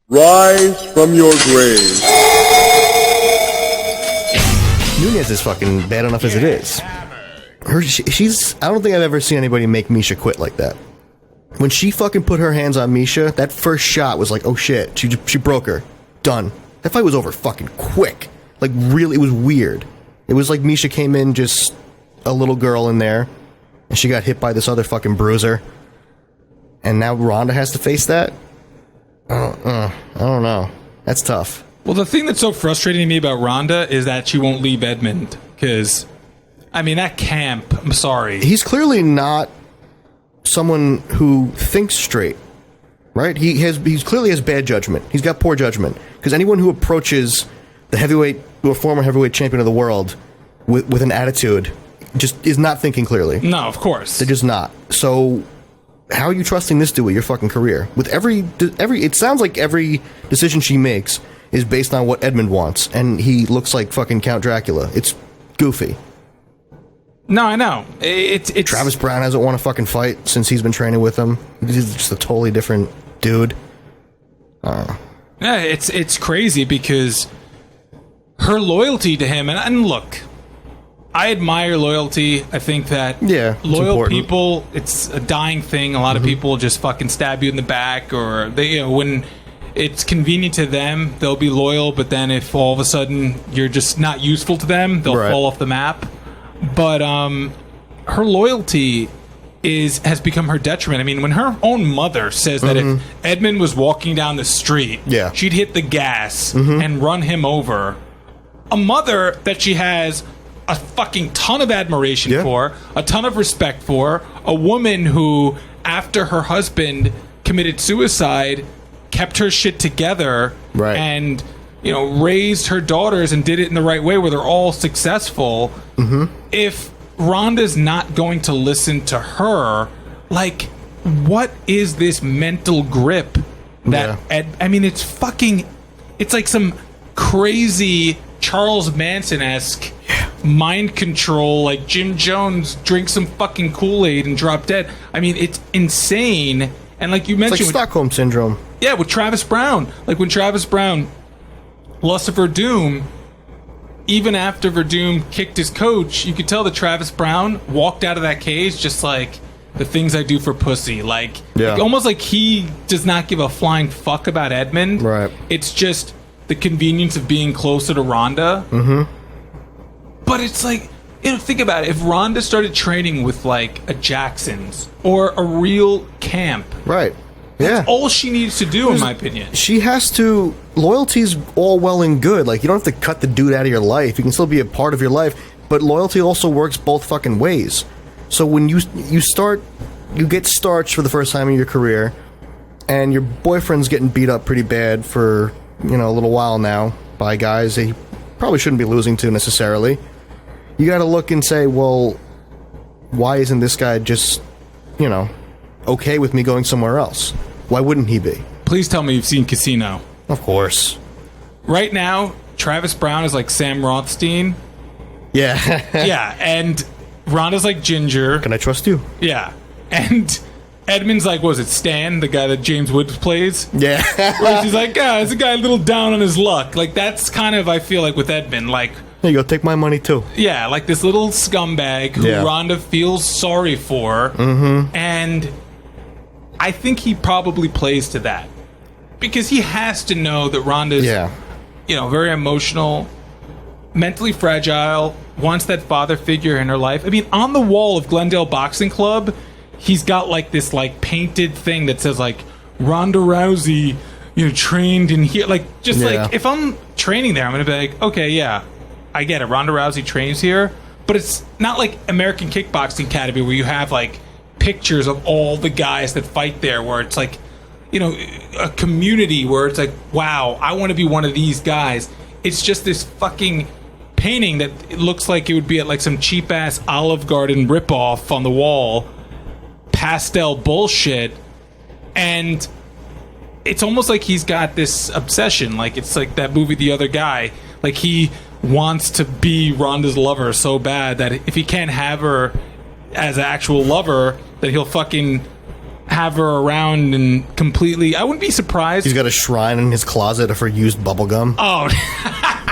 Rise from your grave. Nunez is fucking bad enough as it is. I don't think I've ever seen anybody make Misha quit like that. When she fucking put her hands on Misha, that first shot was like, oh shit, she broke her. Done. That fight was over fucking quick. Like, really, it was weird. It was like Misha came in just a little girl in there, and she got hit by this other fucking bruiser. And now Ronda has to face that? I don't know. That's tough. Well, the thing that's so frustrating to me about Ronda is that she won't leave Edmond. Because, I mean, that camp, I'm sorry. He's clearly not someone who thinks straight, right? He clearly has bad judgment. He's got poor judgment. Because anyone who approaches the former heavyweight champion of the world with an attitude just is not thinking clearly. No, of course. They're just not. So how are you trusting this dude with your fucking career? With every it sounds like every decision she makes is based on what Edmond wants, and he looks like fucking Count Dracula. It's goofy. No, I know. It's Travis Brown hasn't won a fucking fight since he's been training with him. He's just a totally different dude. Yeah, it's crazy because her loyalty to him, and look, I admire loyalty. I think that loyal people, it's a dying thing. A lot of people just fucking stab you in the back, or they, when it's convenient to them, they'll be loyal, but then if all of a sudden you're just not useful to them, they'll fall off the map. But her loyalty has become her detriment. I mean, when her own mother says that if Edmond was walking down the street, she'd hit the gas and run him over. A mother that she has a fucking ton of admiration for, a ton of respect for, a woman who, after her husband committed suicide, kept her shit together and, raised her daughters and did it in the right way where they're all successful. If Ronda's not going to listen to her, like, what is this mental grip that it's like some crazy Charles Manson-esque mind control, like Jim Jones drinks some fucking Kool-Aid and drop dead. I mean, it's insane. And like you mentioned, it's like Stockholm Syndrome. Yeah, with Travis Brown. Like when Travis Brown lost to Verdum, even after Verdum kicked his coach, you could tell that Travis Brown walked out of that cage just like, the things I do for pussy. Like almost like he does not give a flying fuck about Edmond. Right. It's just the convenience of being closer to Ronda. But it's like, think about it. If Ronda started training with like a Jackson's or a real camp, that's all she needs to do, in my opinion. She has to. Loyalty's all well and good. Like, you don't have to cut the dude out of your life. You can still be a part of your life. But loyalty also works both fucking ways. So when you get starched for the first time in your career, and your boyfriend's getting beat up pretty bad for a little while now by guys that he probably shouldn't be losing to necessarily. You got to look and say, well, why isn't this guy just, okay with me going somewhere else? Why wouldn't he be? Please tell me you've seen Casino. Of course. Right now, Travis Brown is like Sam Rothstein. Yeah. Yeah, and Ronda's like Ginger. Can I trust you? Yeah. And Edmond's like, what was it, Stan, the guy that James Woods plays? Yeah. Where she's like, it's a guy a little down on his luck. Like, that's kind of, I feel like, with Edmond, like... There you go, take my money too. Yeah, like this little scumbag who Ronda feels sorry for. And I think he probably plays to that. Because he has to know that Ronda's, very emotional, mentally fragile, wants that father figure in her life. I mean, on the wall of Glendale Boxing Club, he's got like this like painted thing that says like Ronda Rousey, trained in here. Like, just like, if I'm training there, I'm going to be like, okay, I get it. Ronda Rousey trains here, but it's not like American Kickboxing Academy where you have like pictures of all the guys that fight there, where it's like, a community where it's like, wow, I want to be one of these guys. It's just this fucking painting that it looks like it would be at like some cheap ass Olive Garden ripoff on the wall, pastel bullshit, and it's almost like he's got this obsession. Like it's like that movie The Other Guy. Like he wants to be Ronda's lover so bad that if he can't have her as an actual lover, that he'll fucking have her around and completely. I wouldn't be surprised. He's got a shrine in his closet for used bubblegum. Oh.